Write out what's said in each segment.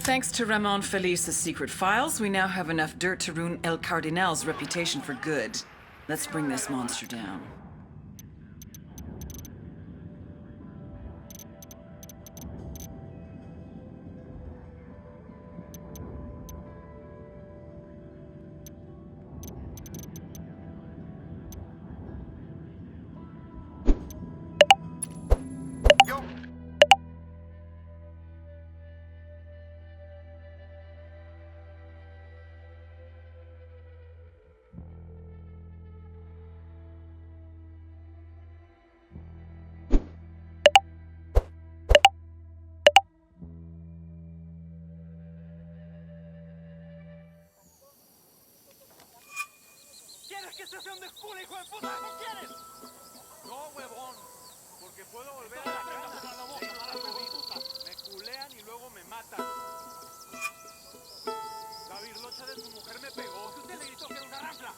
Thanks to Ramon Felice's secret files, we now have enough dirt to ruin El Cardinal's reputation for good. Let's bring this monster down. ¿Quieres que se sea un desculo, hijo de puta? ¿No quieres? No, huevón. Porque puedo volver a la cama. Me culean y luego me matan. La virlocha de su mujer me pegó. ¿Usted le gritó que era una rampla?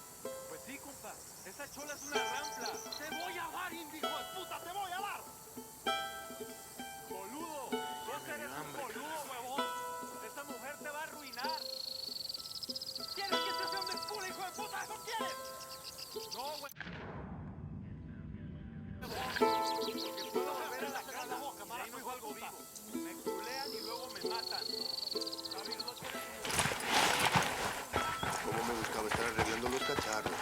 Pues sí, compa. Esa chola es una rampla. Te voy a dar, hijo de puta. Te voy a dar. Boludo. Vos eres un boludo, huevón. Esta mujer te va a arruinar. ¿Quieres que se sea un desculo, hijo de puta? ¿No quieres? No, güey. Porque puedo volver a la casa y ahí no salgo vivo. Me culean y luego me matan. La virlocha de su mujer. Cómo me gustaba estar arreglando los cacharros.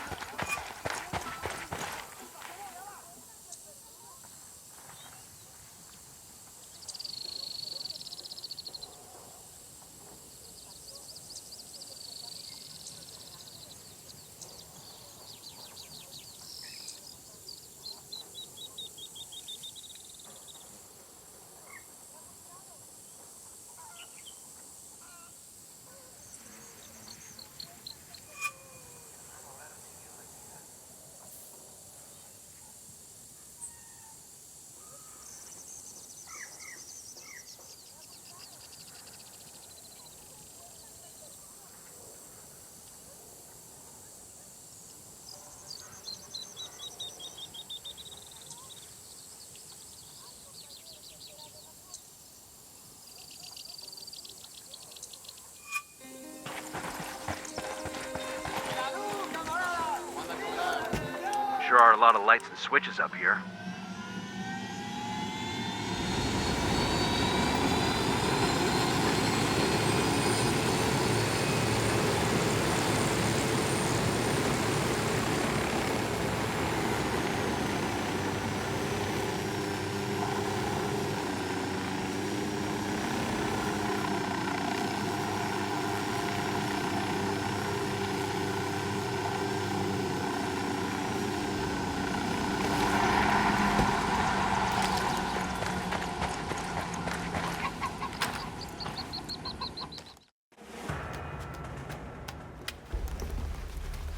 Sure are a lot of lights and switches up here.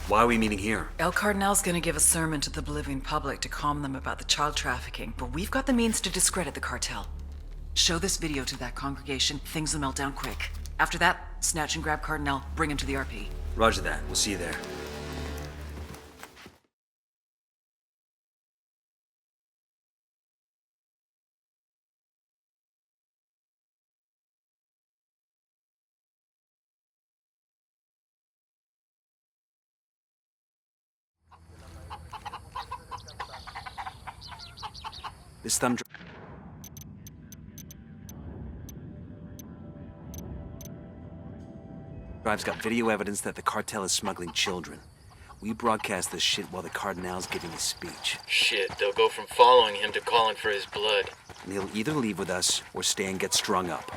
Why are we meeting here? El Cardinal's gonna give a sermon to the Bolivian public to calm them about the child trafficking, but we've got the means to discredit the cartel. Show this video to that congregation, things will melt down quick. After that, snatch and grab Cardinal, bring him to the RP. Roger that. We'll see you there. This thumb drive's got video evidence that the cartel is smuggling children. We broadcast this shit while the Cardinal's giving his speech. Shit, they'll go from following him to calling for his blood. And he'll either leave with us or stay and get strung up.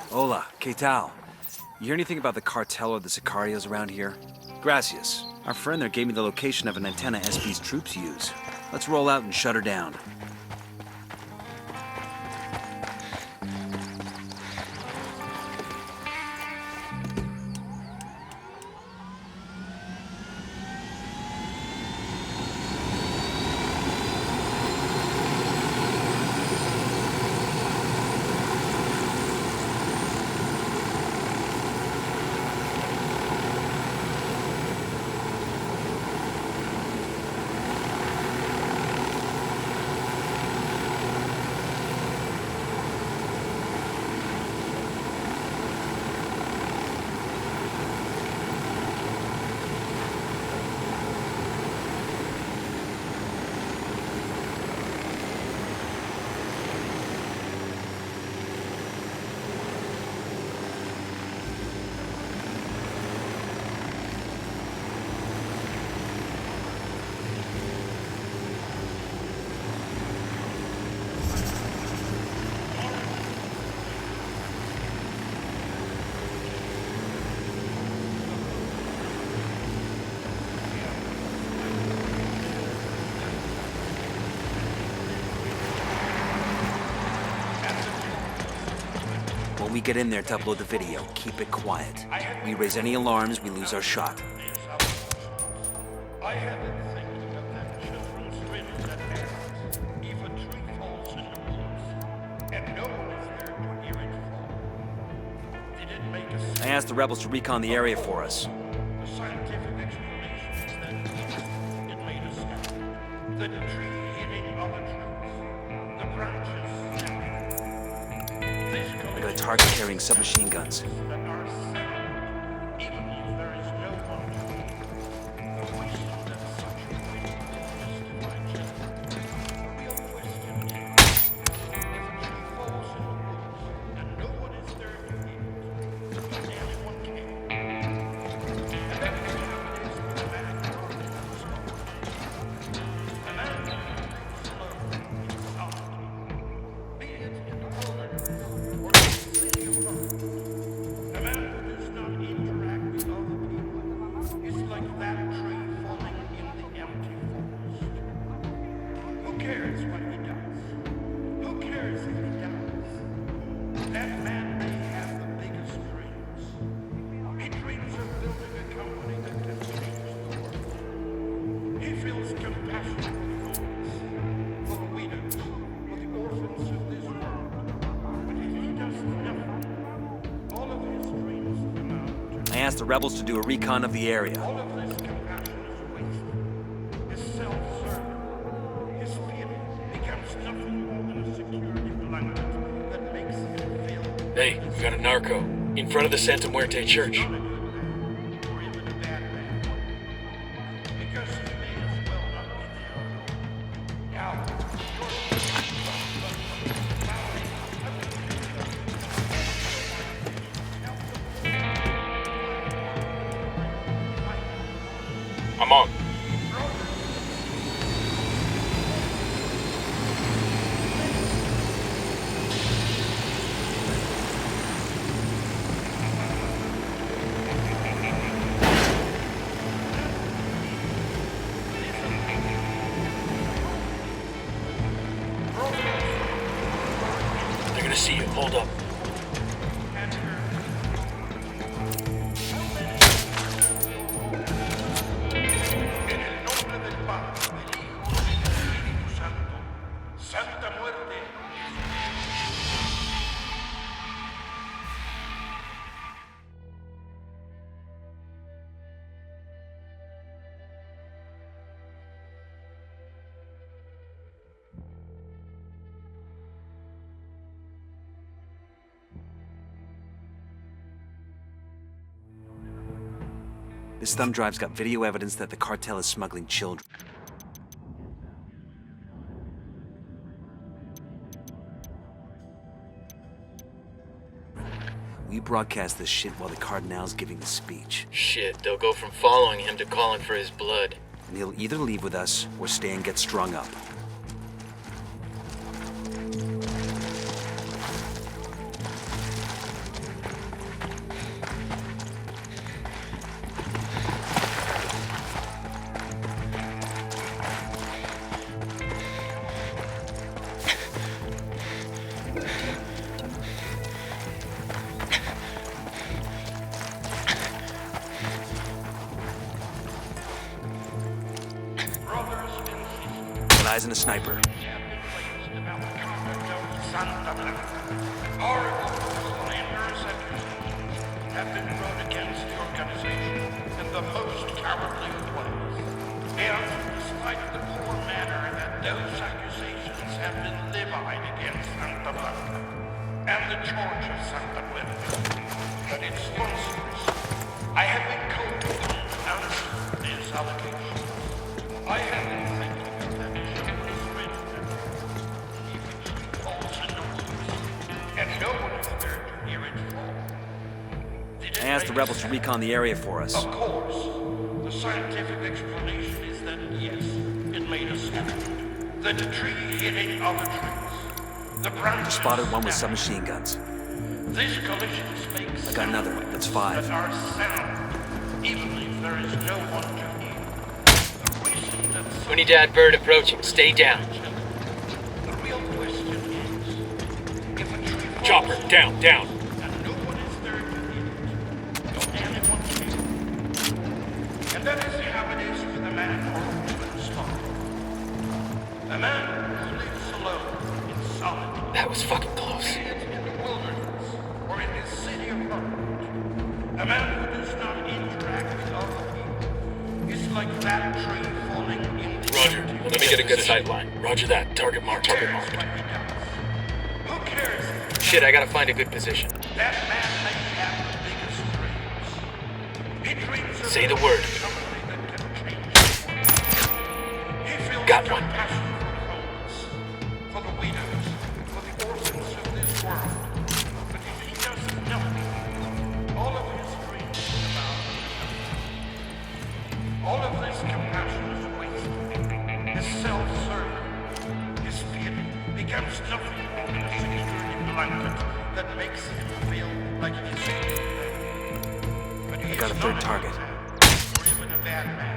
Hola, ¿qué tal? You hear anything about the cartel or the sicarios around here? Gracias. Our friend there gave me the location of an antenna SP's troops use. Let's roll out and shut her down. When we get in there to upload the video, keep it quiet. We raise any alarms, we lose our shot. I have been thinking of that children's drill that ends. If a tree falls in the woods, and no one is there to hear it fall, did it make a sense? I asked the rebels to recon the area for us. The scientific explanation is that yes, it made a sound. The tree hitting other trees. The branches snapping. I got a target carrying submachine guns. That are sound, even if there is no one to hear. The reason that such a wind will justify children. The real question is, if a tree falls in the woods and no one is there to hear it, does anyone care? And that is how it is with the man who is slow. A man who is slow in solitude, be it in the wilderness or in the city of Rome. A man who does not interact with other people is like that tree falling in the empty forest. Who cares what he does? Who cares if he dies? That man may have the biggest dreams. He dreams of building a company that can change the world. He feels compassion for the homeless, for the widows, for the orphans of this world. But if he does nothing, all of his dreams amount to I asked the rebels to do a recon of the area. all of this compassion is wasted. His self-serving, his pity becomes nothing more than a security blanket that makes him feel Hey, we got a narco. In front of the Santa Muerte church. not a good man, or even a bad man. Because he may as well not be there at all. Now, I'm on. They're gonna see you. Hold up. en el nombre del Padre, del Hijo y del Espíritu Santo, Santa Muerte. This thumb drive's got video evidence that the cartel is smuggling children. We broadcast this shit while the Cardinal's giving the speech. Shit, they'll go from following him to calling for his blood. And he'll either leave with us or stay and get strung up. Brothers insist Got eyes on a sniper. have been raised about the conduct of Santa Blanca. Horrible, slanderous accusations have been brought against the organization in the most cowardly of ways. And despite the poor manner that those accusations have been levied against Santa Blanca and the Church of Santa Muerte, but its sponsors, I have been called upon to answer these allegations. I have been thinking of that children's drill that if a tree falls in the woods and no one is there to hear it fall, did it I asked the make rebels to sense? recon the area for us. Of course, the scientific explanation is that yes, it made a sound. The tree hitting other trees. The branches Spotted one with snapping. submachine guns. These collisions make I got another. That's 5. that are sound, even if there is no one to hear. The reason that We need to add bird approaching. Stay down. the real question is, if a tree falls Chopper, down, down. and And that is how it is with a man or a woman star. A man who lives alone in solitude. That was fucking close. Be it in the wilderness or in his city apartment. A man who does not interact with other people is like that tree falling in the Roger. empty Let me get a good sight line. Roger that. Target marked. Who Target cares marked. what he does? Who cares? Shit, I gotta find a good position. That man may have the biggest dreams. He dreams of Say the word. somebody that can change the world. He feels Got one. compassion for the homeless, for the widows, for the orphans of this world. But if he doesn't know, all of his dreams about all of this compassion is wasted. His self-serving, his pity becomes nothing more than a security blanket that makes him feel like he's a good man. But he I got is a third not target. good man, or even a bad man.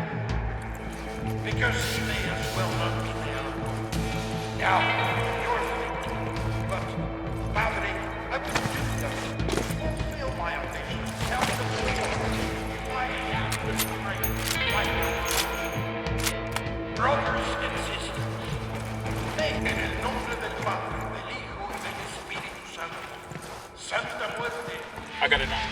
Because he may as well not be there. Now, you're thinking, but Maverick, I would do that. Fulfill my ambition. Help the poor. I have the time. I know. Brothers and sisters, en el nombre del Padre, del Hijo y del Espíritu Santo. Santa Muerte. I got it now.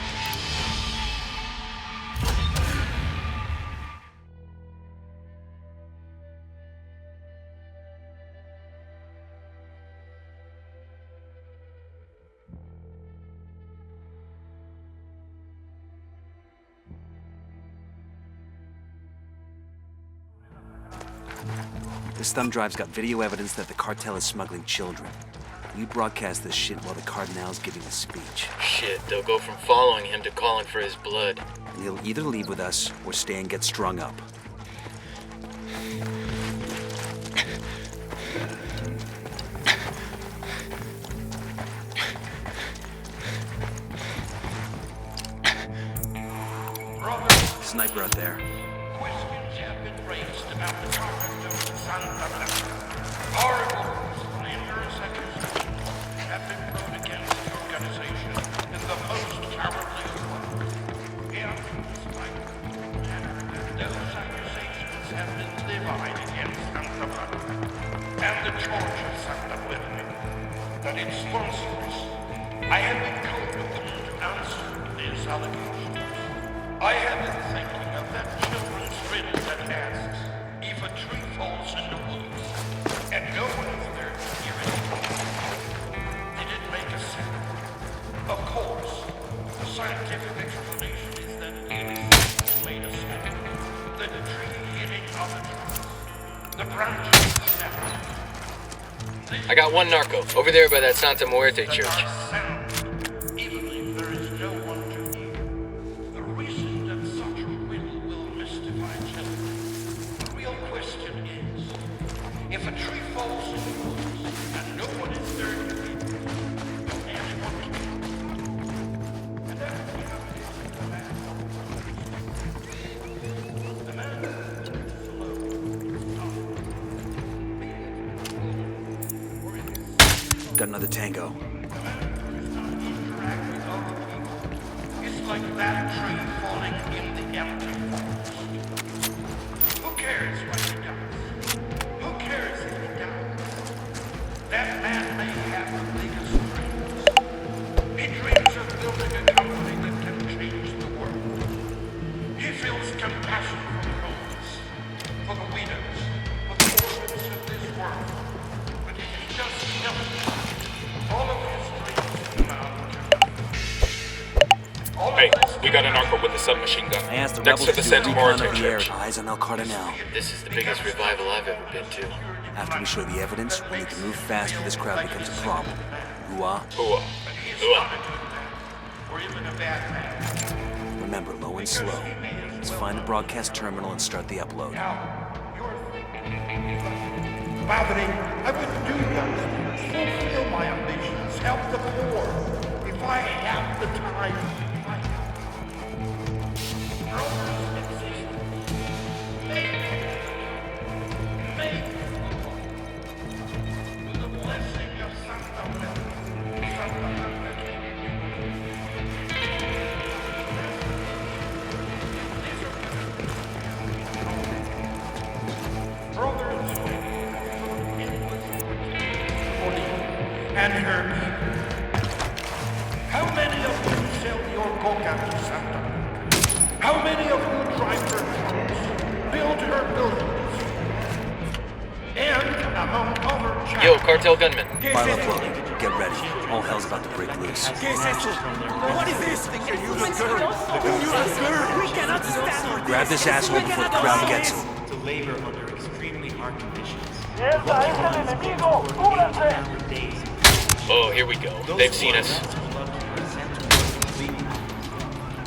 This thumb drive's got video evidence that the cartel is smuggling children. We broadcast this shit while the Cardinal's giving a speech. Shit, they'll go from following him to calling for his blood. He'll either leave with us or stay and get strung up. Sniper out there. Questions have been raised about the conduct of the Santa Blanca. Horrible, slanderous accusations have been brought against the organization in the most cowardly way. Yet, despite those accusations have been levied against Santa Blanca and the Church of Santa Muerte, that its sponsors, I have been called upon to answer these allegations. I have been thinking of that children's riddle that asks if a tree falls in the woods and no one is there to hear it. Did it make a sound? Of course, the scientific explanation is that it made a sound. The tree hitting other trees. The branches snapped. I got one narco over there by that Santa Muerte church. Sound, even if there is no one to hear. The reason that such a riddle will mystify children. The real question is, if a tree falls in the woods and no one is there to hear, will anyone care? And that's the evidence of the man. The man is alone. Got another tango. It's like that tree falling in the empty forest. Who cares what he does? Who cares if he dies? That man may have the biggest dreams. He dreams of building a company that can change the world. He feels compassion for the homeless, for the widows, for the orphans of this world. But if he doesn't know it, all of his dreams come out. Hey, we got a narco with a submachine gun. I asked the Next rebels to the to do Santa recon Muerte of the area. church. Eyes on El Cardinal. This is the biggest revival I've ever been to. After we show the evidence, we need to move fast or this crowd becomes a problem. Hoo-ah. Hooah. He's Hooah. not a good man, or even a bad man. Remember, low and slow. Let's find the broadcast terminal and start the upload. Now, you're thinking, Maverick, I would do that. Fulfill my ambitions, help the poor. If I have the time, brothers and sisters, make the blessing of Santa Muerte, Santa Muerte. These are and her people. How many of you sell your coca to Santa Monica? How many of you drive her trucks, build her buildings? And among other challenges... Yo, cartel gunman. File uploaded. Get ready. All hell's about to break loose. Grab this asshole before the crowd gets him. To labor under extremely hard conditions. Oh, here we go. They've seen us.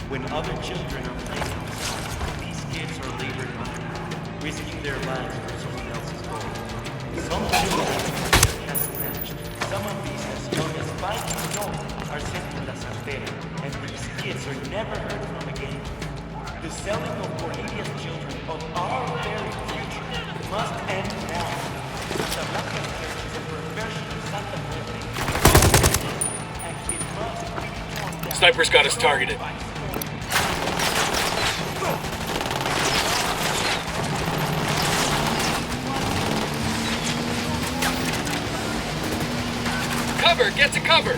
When other children are playing outside, these kids are laboring under, risking their lives for someone else's goal. Some children are snatched. Some of these as young as 5 years old are sent to La Santera, and these kids are never heard from again. The selling of Cornelius children of our very future must end now. Santa Blanca Church is a perversion of Santa Muerte, and it must be torn down. Sniper's got us targeted. Cover! Get to cover!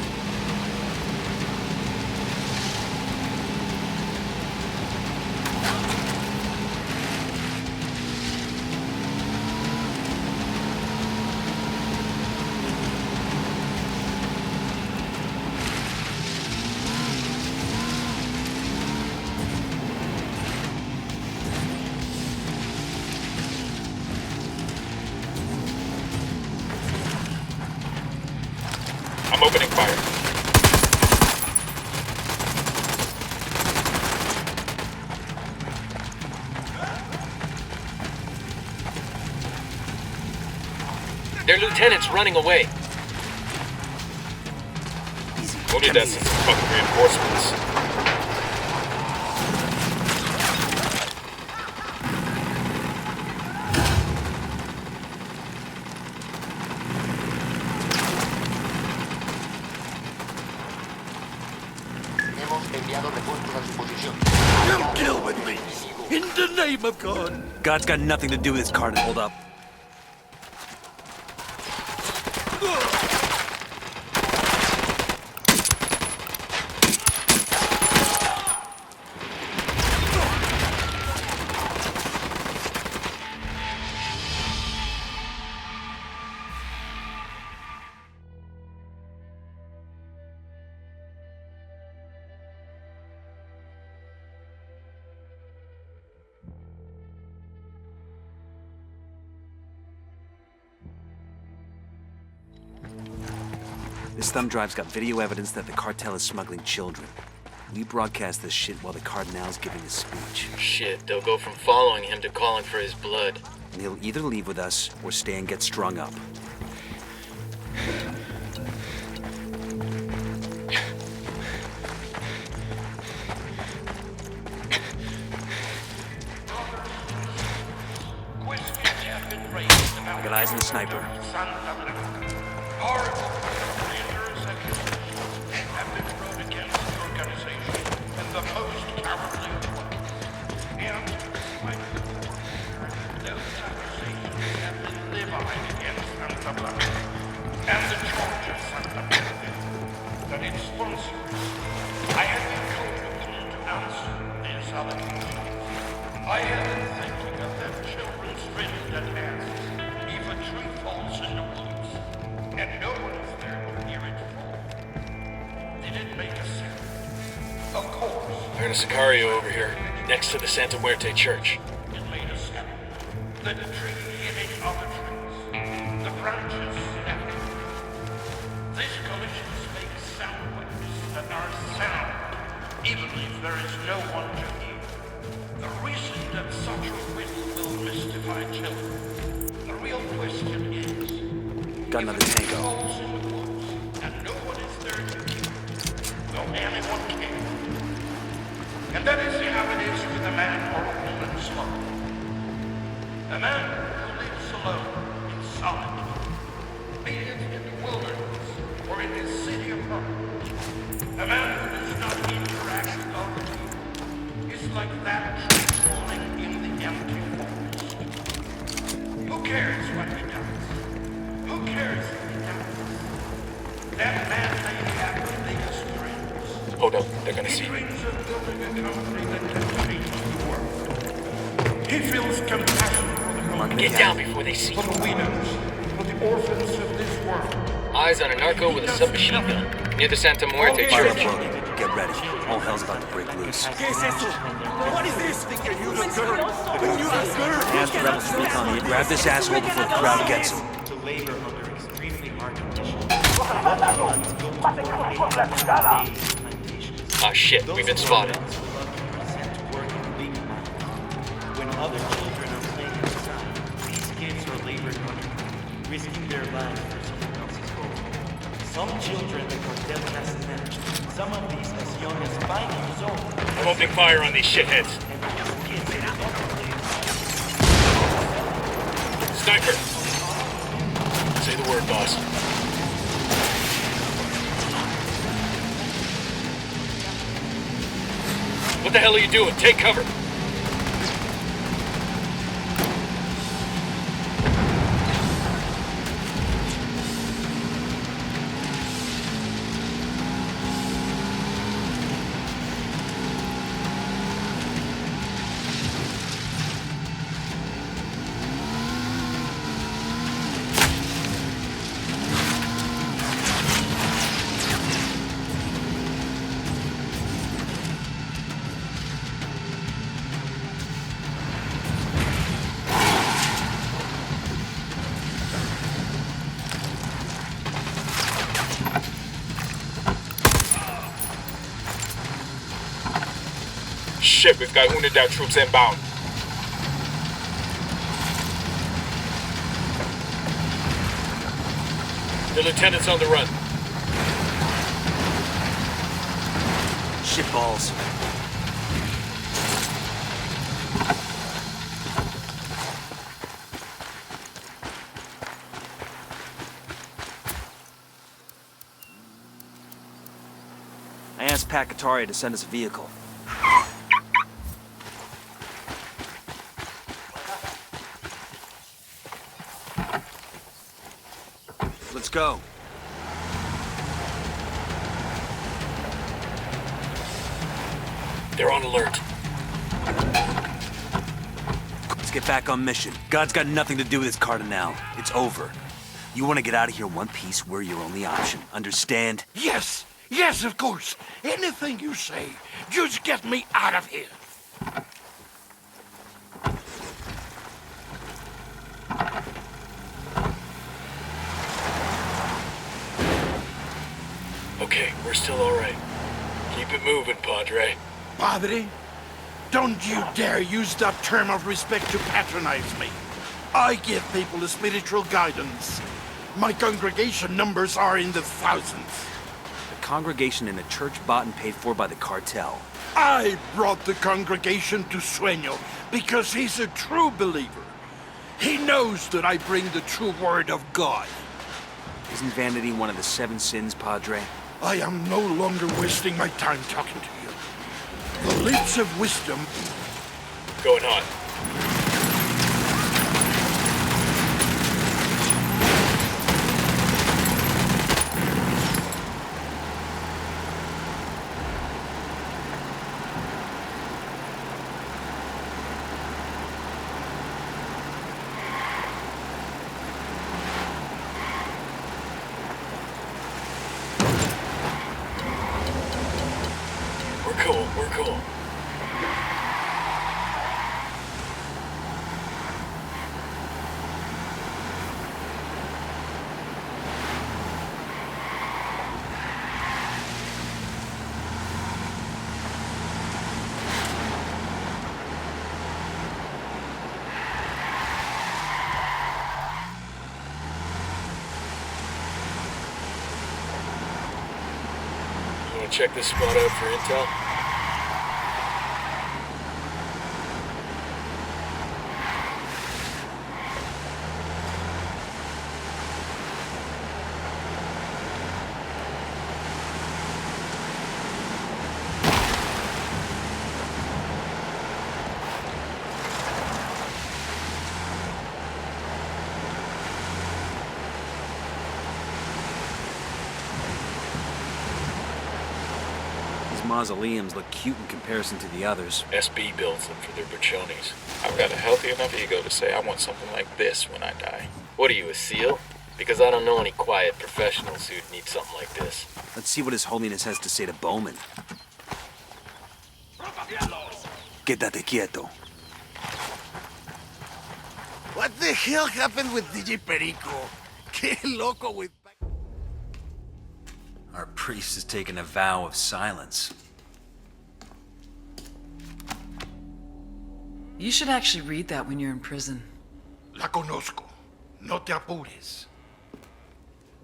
I'm opening fire. Their lieutenant's running away. Who did that since the fucking reinforcements? Don't kill with me! In the name of God! God's got nothing to do with this, Cardin. Hold up. This thumb drive's got video evidence that the cartel is smuggling children. We broadcast this shit while the Cardinal's giving his speech. Shit, they'll go from following him to calling for his blood. And he'll either leave with us or stay and get strung up. I got eyes on the sniper. And the charges that its sponsors. I have been called to answer these allegations. I have been thinking of them children stranded at hands. If a tree falls in the woods, and no one is there to hear it fall, did it make a sound? Of course. There's a Sicario over here, next to the Santa Muerte church. It made a sound. The tree hit other trees. The branches snapped. These collisions make sound waves that are sound, even if there is no one to hear. The reason that such a wind will mystify children. The real question is... Got another if it tango. falls in the woods and no one is there to hear, will anyone care? And that is how it is with a man or a woman slow. A man who lives alone in solitude, be it in the wilderness or in his city of home. A man who does not interact with other people is like that tree falling in the empty forest. Who cares what he does? Who cares if he dies? That man may have the biggest dreams. Hold up, they're gonna see you. Dreams of building a company that can change the world. He feels compassion for the homeless, Get down before they see for you. the widows, for the orphans of this world. Eyes on a narco with a submachine gun near the Santa Muerte Fire church. up, load. Get ready. All hell's about to break loose. What is this? Ask the rebels to Recon here. Grab this asshole before the crowd gets him. To labor under extremely hard conditions. Loved ones go to work 8 hours a day in plantations. Ah shit, we've been Those who are spotted. not so lucky are sent to work in weak mines. When other children are playing outside, these kids are laboring under, risking their lives for someone else's goal. Some children the cartel has snatched. Some of these as young as 5 years old. I'm opening fire on these shitheads. And these kids in other places. Sniper! Say the word, boss. What the hell are you doing? Take cover! Shit, we've got Unidad troops inbound. The lieutenant's on the run. Shitballs. I asked Pacatari to send us a vehicle. Let's go. They're on alert. Let's get back on mission. God's got nothing to do with this Cardinal. It's over. You want to get out of here in one piece, we're your only option. Understand? Yes, yes, of course. Anything you say. Just get me out of here. Okay, we're still alright. Keep it moving, Padre. Padre, don't you dare use that term of respect to patronize me. I give people the spiritual guidance. My congregation numbers are in the thousands. A congregation in a church bought and paid for by the cartel. I brought the congregation to Sueño because he's a true believer. He knows that I bring the true word of God. Isn't vanity one of the 7 sins, Padre? I am no longer wasting my time talking to you. The lips of wisdom. Going on. We're cool. You wanna check this spot out for intel? mausoleums look cute in comparison to the others. SB builds them for their buchonis. I've got a healthy enough ego to say I want something like this when I die. What are you, a SEAL? Because I don't know any quiet professionals who'd need something like this. Let's see what His Holiness has to say to Bowman. Quédate quieto. What the hell happened with DJ Perico? Que loco with... Our priest has taken a vow of silence. You should actually read that when you're in prison. La conozco. No te apures.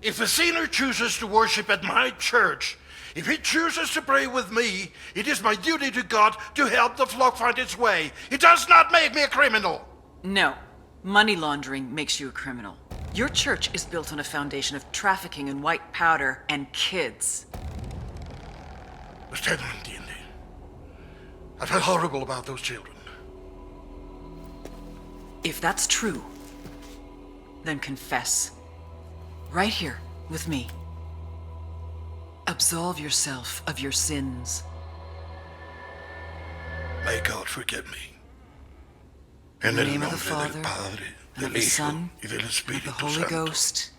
If a sinner chooses to worship at my church, if he chooses to pray with me, it is my duty to God to help the flock find its way. It does not make me a criminal. No. Money laundering makes you a criminal. Your church is built on a foundation of trafficking in white powder and kids. Usted no entiende. I felt horrible about those children. If that's true, then confess. Right here, with me. Absolve yourself of your sins. May God forgive me. In En the el name of the nombre del Father, Padre, and of del the Hijo, Son, y del and of the Espíritu Holy Santo. Ghost.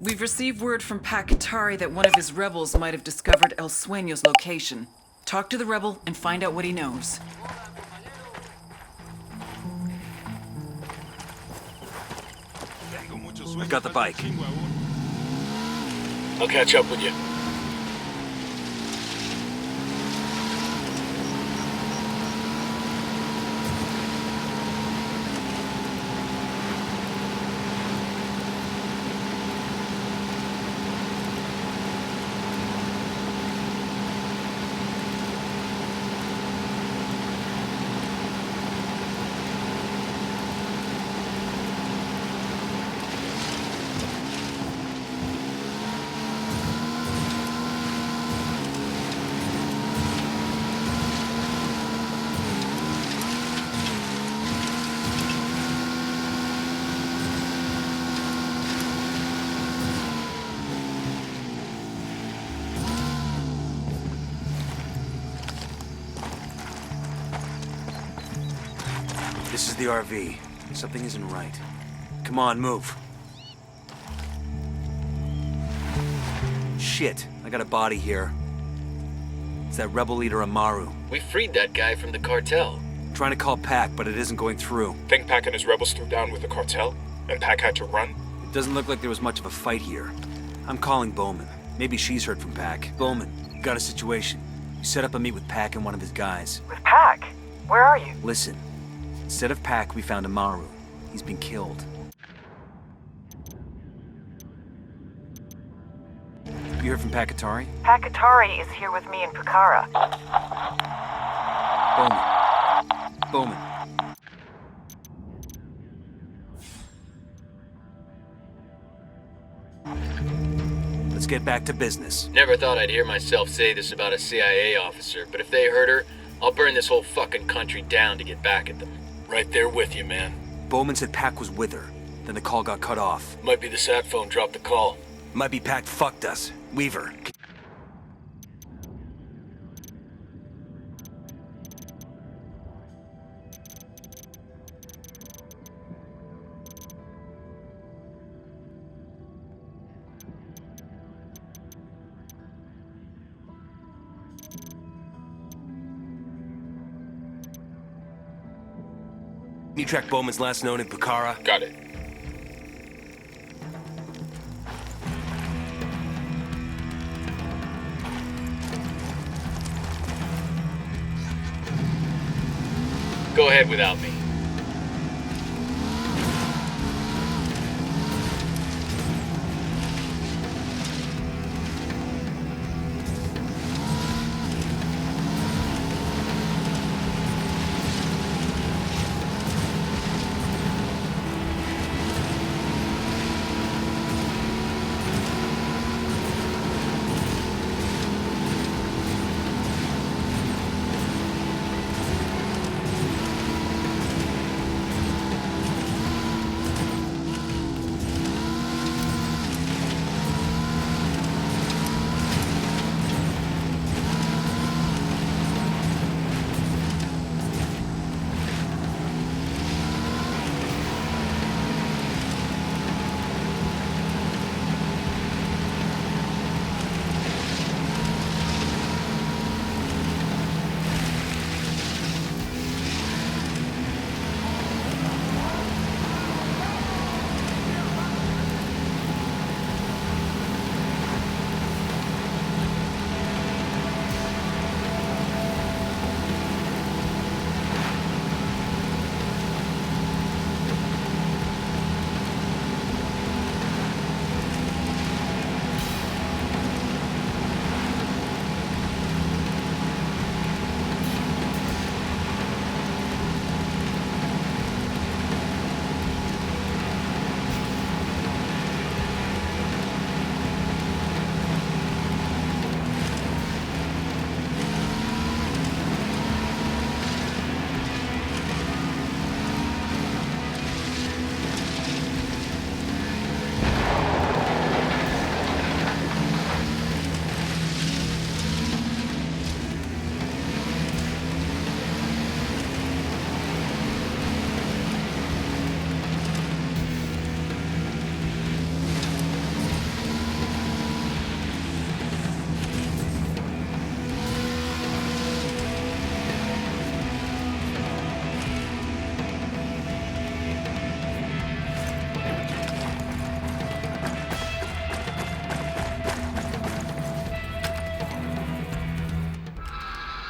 We've received word from Pakatari that one of his rebels might have discovered El Sueño's location. Talk to the rebel and find out what he knows. I've got the bike. I'll catch up with you. This is the RV. Something isn't right. Come on, move. Shit, I got a body here. It's that rebel leader Amaru. We freed that guy from the cartel. Trying to call Pac, but it isn't going through. Think Pac and his rebels threw down with the cartel, and Pac had to run? It doesn't look like there was much of a fight here. I'm calling Bowman. Maybe she's heard from Pac. Bowman, got a situation. You set up a meet with Pac and one of his guys. With Pac? Where are you? Listen, instead of Pac, we found Amaru. He's been killed. You heard from Pakatari? Pakatari is here with me in Pucara. Bowman. Bowman. Let's get back to business. Never thought I'd hear myself say this about a CIA officer, but if they hurt her, I'll burn this whole fucking country down to get back at them. Right there with you, man. Bowman said Pac was with her. Then the call got cut off. Might be the sat phone dropped the call. Might be Pac fucked us. Weaver. You track Bowman's last known in Pucara? Got it. Go ahead without me.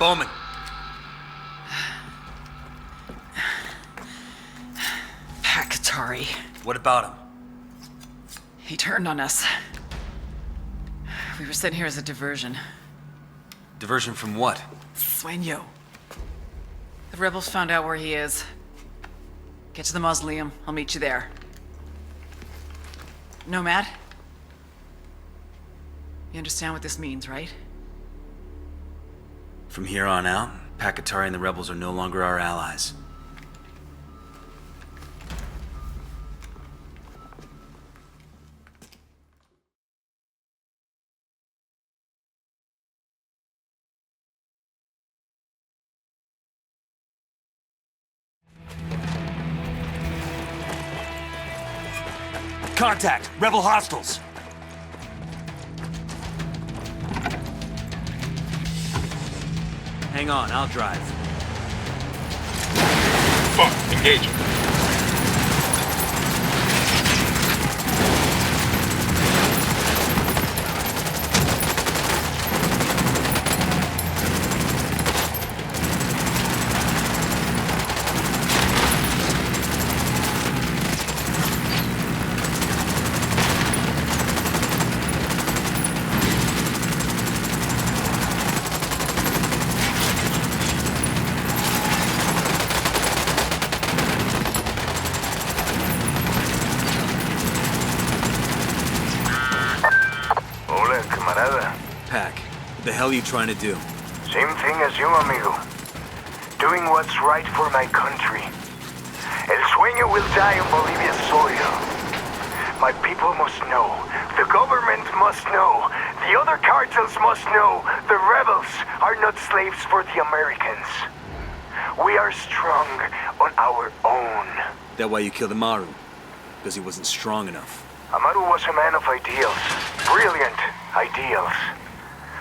Bowman. Pakatari. What about him? He turned on us. We were sent here as a diversion. Diversion from what? Sueño. The rebels found out where he is. Get to the mausoleum. I'll meet you there. Nomad? You understand what this means, right? From here on out, Pakatari and the rebels are no longer our allies. Contact! Rebel hostiles! Hang on, I'll drive. Fuck, engaging. Pack, what the hell are you trying to do? Same thing as you, amigo. Doing what's right for my country. El sueño will die on Bolivia's soil. My people must know. The government must know. The other cartels must know. The rebels are not slaves for the Americans. We are strong on our own. That why you killed Amaru? Because he wasn't strong enough. Amaru was a man of ideals. Brilliant ideals.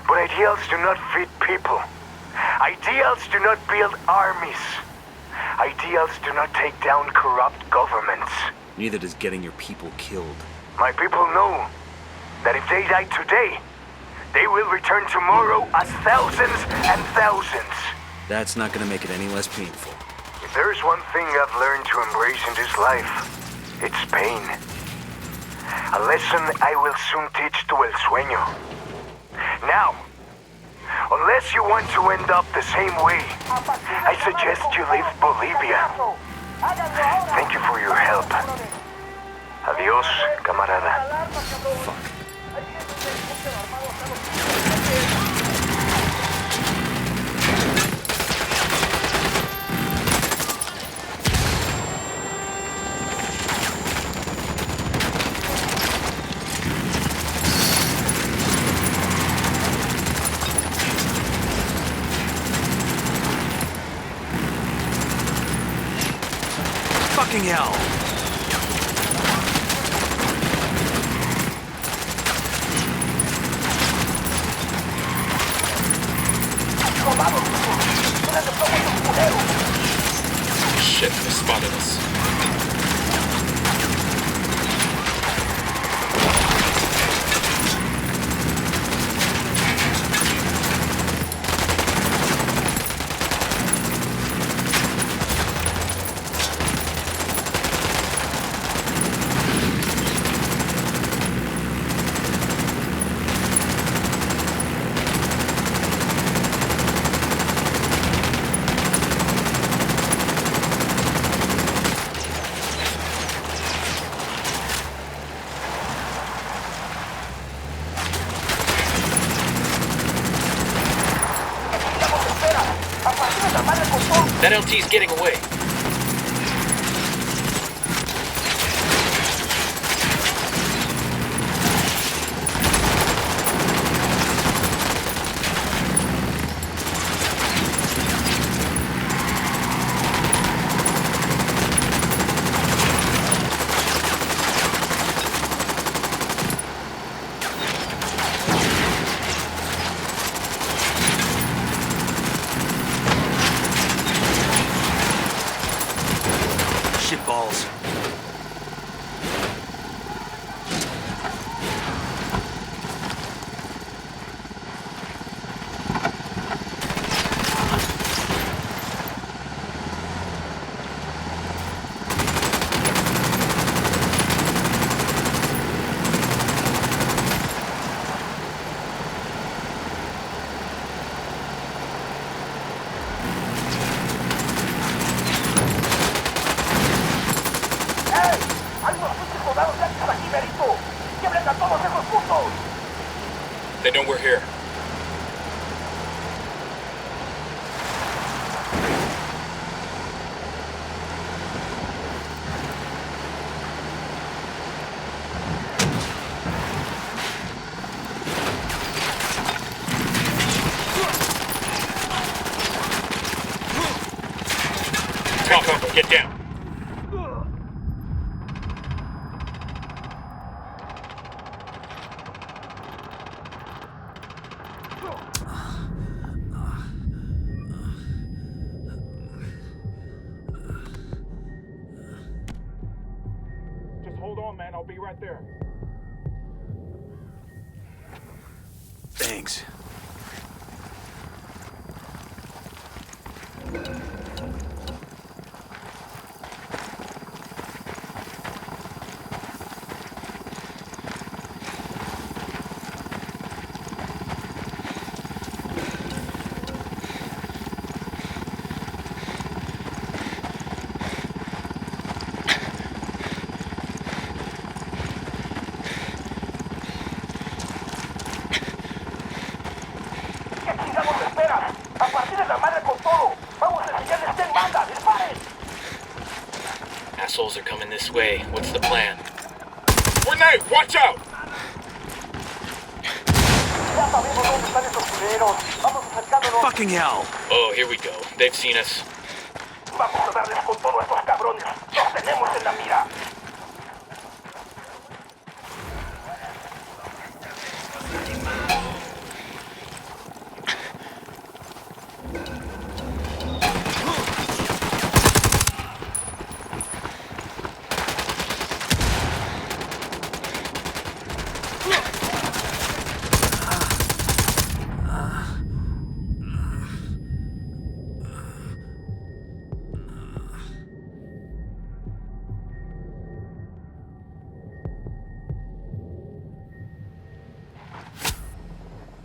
But ideals do not feed people. Ideals do not build armies. Ideals do not take down corrupt governments. Neither does getting your people killed. My people know that if they die today, they will return tomorrow as thousands and thousands. That's not gonna make it any less painful. If there's one thing I've learned to embrace in this life, it's pain. A lesson I will soon teach to El Sueño. Now, unless you want to end up the same way, I suggest you leave Bolivia. Thank you for your help. Adios, camarada. Fuck. Fucking hell! Shit, they spotted us. That LT's getting away. Balls. They know we're here. Come on, get down. hold on, man. I'll be right there. Thanks. Assholes are coming this way. What's the plan? Grenade! Watch out! Fucking hell! Oh, here we go. They've seen us.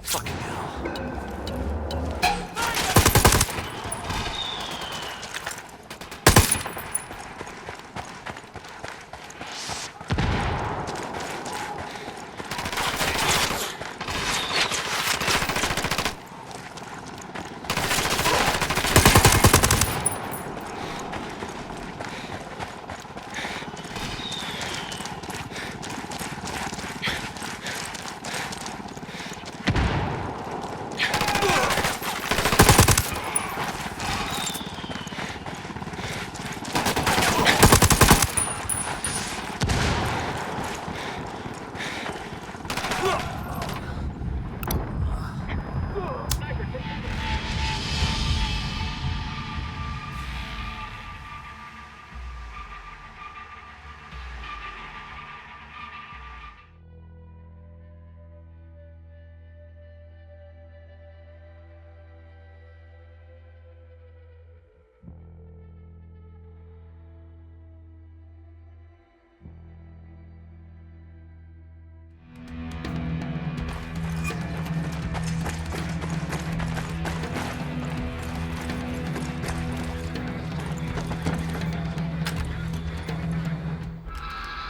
Fucking hell.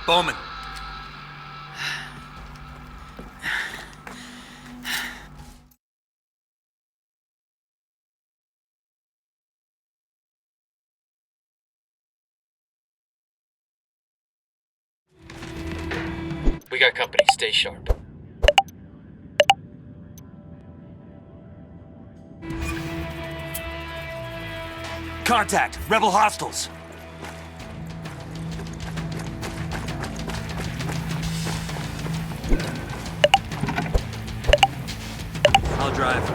Bowman. We got company. Stay sharp. Contact! Rebel hostiles! I'll drive.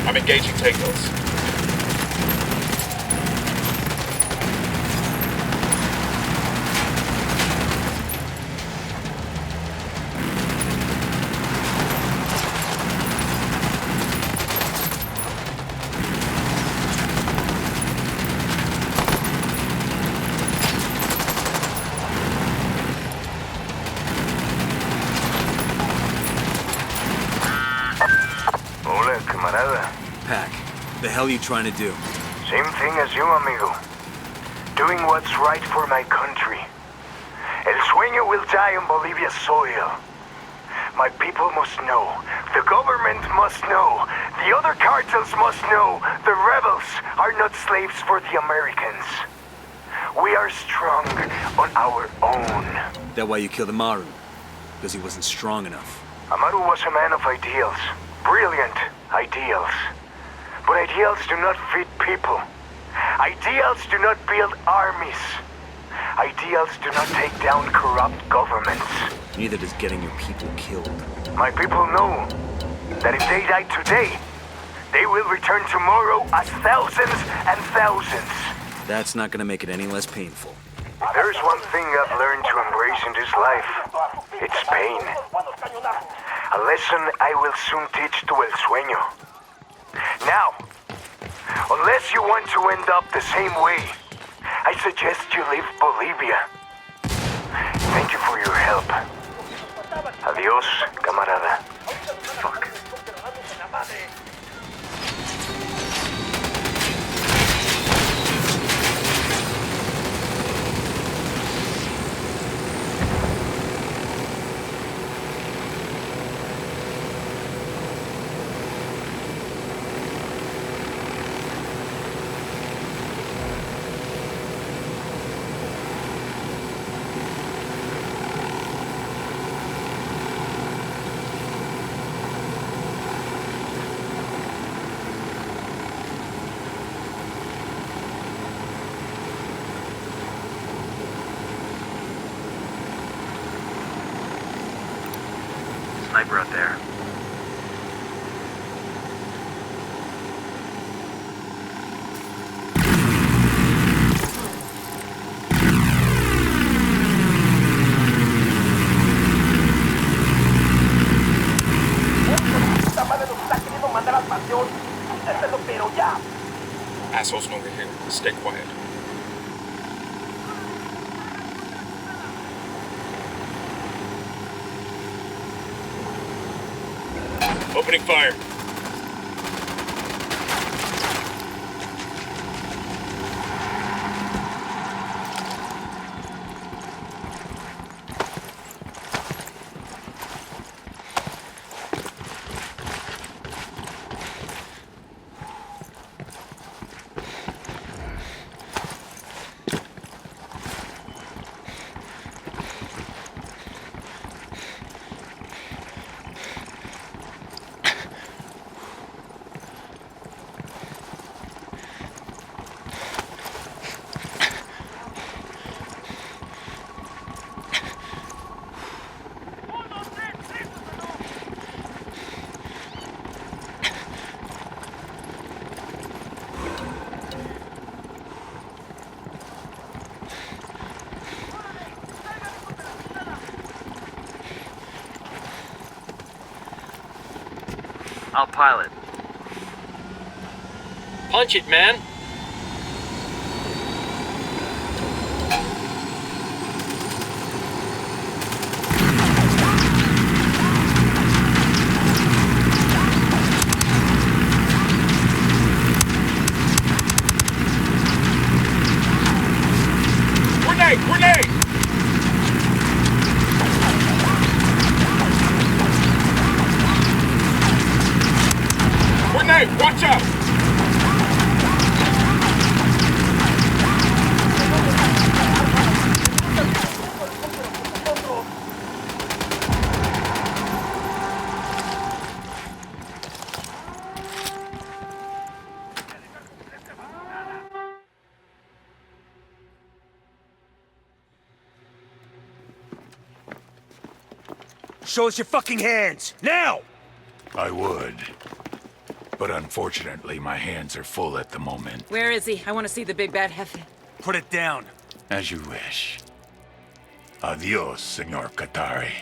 I'm engaging tangos. Hola, camarada. Pack, the hell are you trying to do? Same thing as you, amigo. Doing what's right for my country. El sueño will die on Bolivia's soil. My people must know. The government must know. The other cartels must know. The rebels are not slaves for the Americans. We are strong on our own. That why you killed Amaru? Because he wasn't strong enough. Amaru was a man of ideals. Brilliant ideals. But ideals do not feed people. Ideals do not build armies. Ideals do not take down corrupt governments. Neither does getting your people killed. My people know that if they die today, They will return tomorrow as thousands and thousands. That's not gonna make it any less painful. There's one thing I've learned to embrace in this life. It's pain. A lesson I will soon teach to El Sueño. Now, unless you want to end up the same way, I suggest you leave Bolivia. Thank you for your help. Adios, camarada. Fuck. Sniper out there. Assholes over here. Stay quiet. Opening fire. I'll pilot. Punch it, man. Grenade! Grenade! Grenade! Watch out! Show us your fucking hands! Now! I would. But unfortunately, my hands are full at the moment. Where is he? I want to see the big bad Jefe. Put it down. As you wish. Adios, Senor Qatari.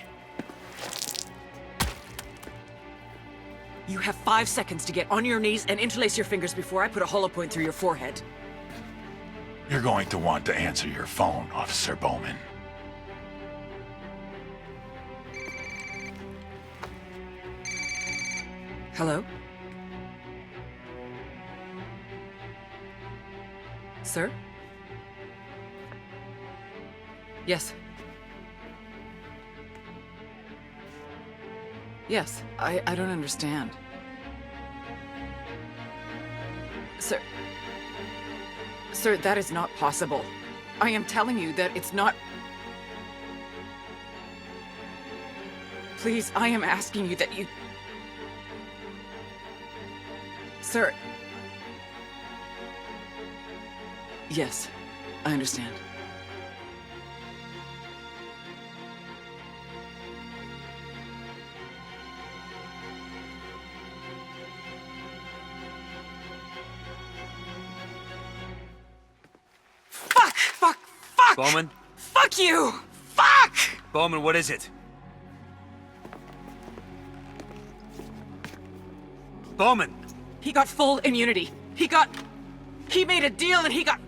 You have 5 seconds to get on your knees and interlace your fingers before I put a hollow point through your forehead. You're going to want to answer your phone, Officer Bowman. Hello? Sir? Yes. Yes, I don't understand. Sir... Sir, that is not possible. I am telling you that it's not... Please, I am asking you that you... Sir... Yes, I understand. Bowman? Fuck you! Fuck! Bowman, what is it? Bowman! He got full immunity. He made a deal and he got...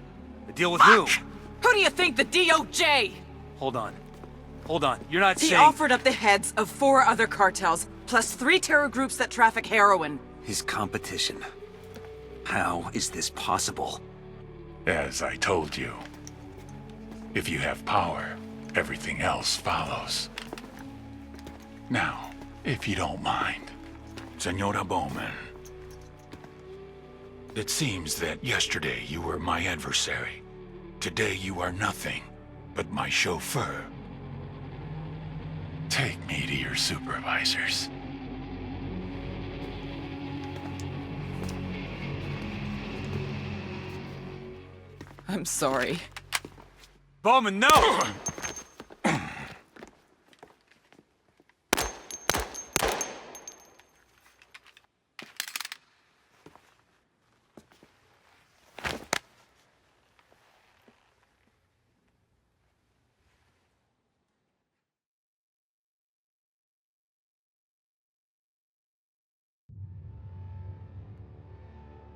A deal with who? Who do you think? The DOJ! Hold on. Hold on. You're not He saying... offered up the heads of 4 other cartels, plus 3 terror groups that traffic heroin. His competition. How is this possible? As I told you, if you have power, everything else follows. Now, if you don't mind, Senora Bowman. It seems that yesterday you were my adversary. Today you are nothing but my chauffeur. Take me to your supervisors. I'm sorry. Bowman, no!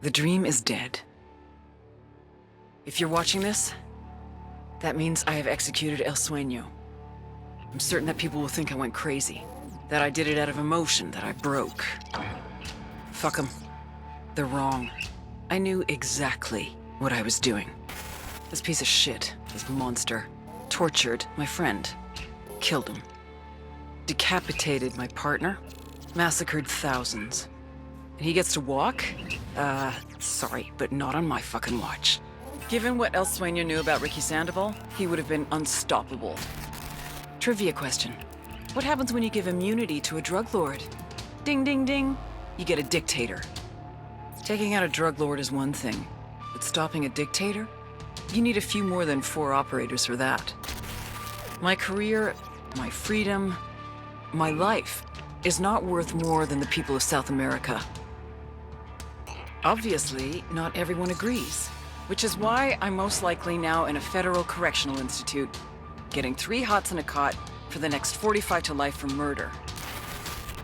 The dream is dead. If you're watching this, that means I have executed El Sueño. I'm certain that people will think I went crazy, that I did it out of emotion, that I broke. Fuck them. They're wrong. I knew exactly what I was doing. This piece of shit, this monster, tortured my friend, killed him, decapitated my partner, massacred thousands. And he gets to walk? Sorry, but not on my fucking watch. Given what El Sueño knew about Ricky Sandoval, he would have been unstoppable. Trivia question. What happens when you give immunity to a drug lord? Ding, ding, ding. You get a dictator. Taking out a drug lord is one thing, but stopping a dictator? You need a few more than 4 operators for that. My career, my freedom, my life is not worth more than the people of South America. Obviously, not everyone agrees, which is why I'm most likely now in a federal correctional institute, getting 3 hots and a cot for the next 45 to life for murder.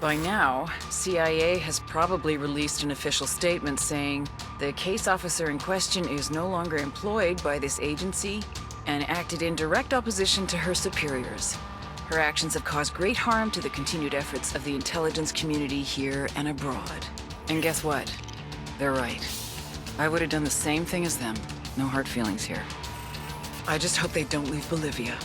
By now, CIA has probably released an official statement saying the case officer in question is no longer employed by this agency and acted in direct opposition to her superiors. Her actions have caused great harm to the continued efforts of the intelligence community here and abroad. And guess what? They're right. I would have done the same thing as them. No hard feelings here. I just hope they don't leave Bolivia.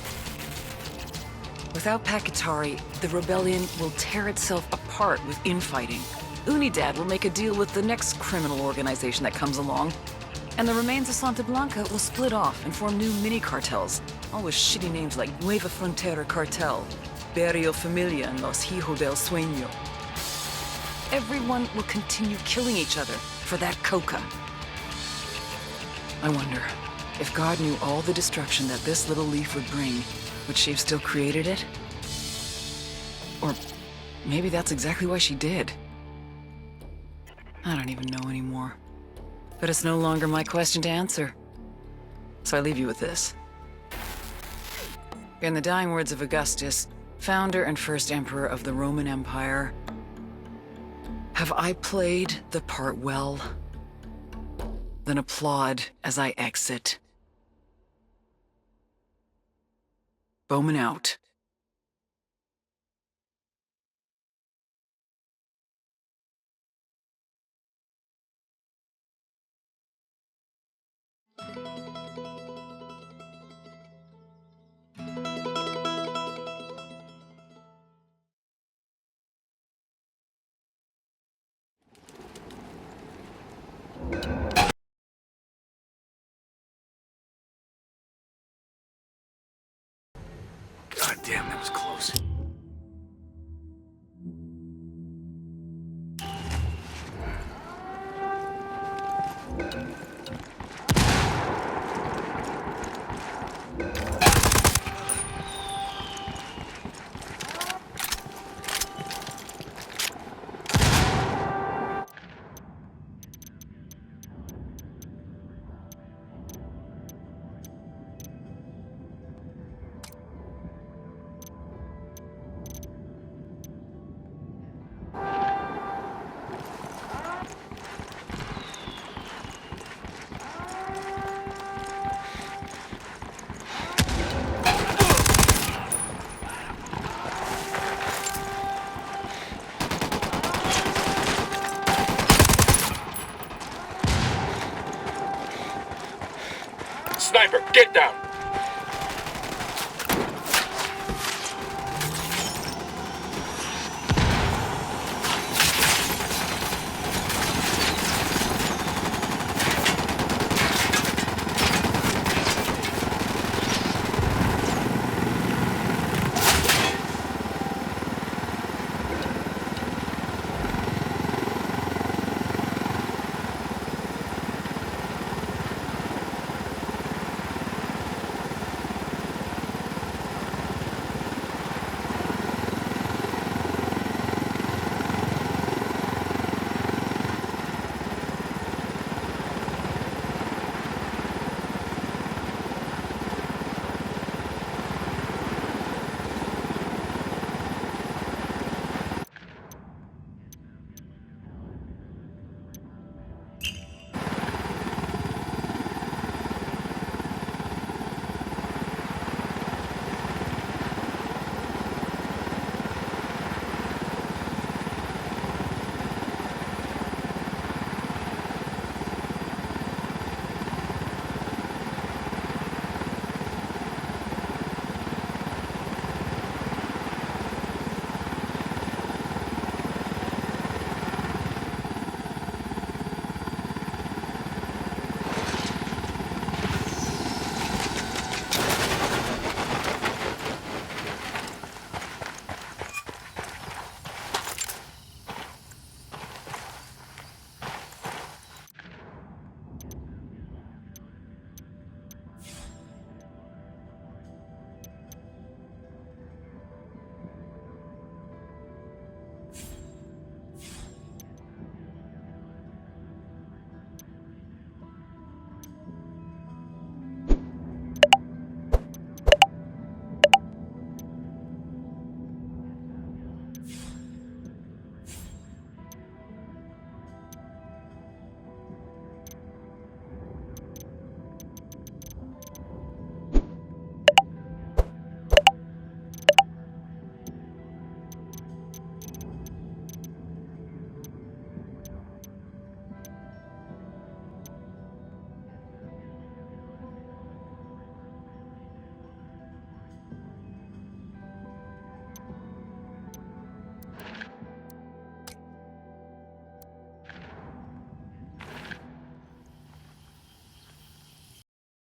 Without Pakatari, the rebellion will tear itself apart with infighting. Unidad will make a deal with the next criminal organization that comes along, and the remains of Santa Blanca will split off and form new mini-cartels, all with shitty names like Nueva Frontera Cartel, Barrio Familia, and Los Hijos del Sueño. Everyone will continue killing each other for that coca. I wonder, if God knew all the destruction that this little leaf would bring, would she have still created it? Or maybe that's exactly why she did. I don't even know anymore. But it's no longer my question to answer. So I leave you with this. In the dying words of Augustus, founder and first emperor of the Roman Empire, have I played the part well? Then applaud as I exit. Bowman out. God damn, that was close. Sniper, get down!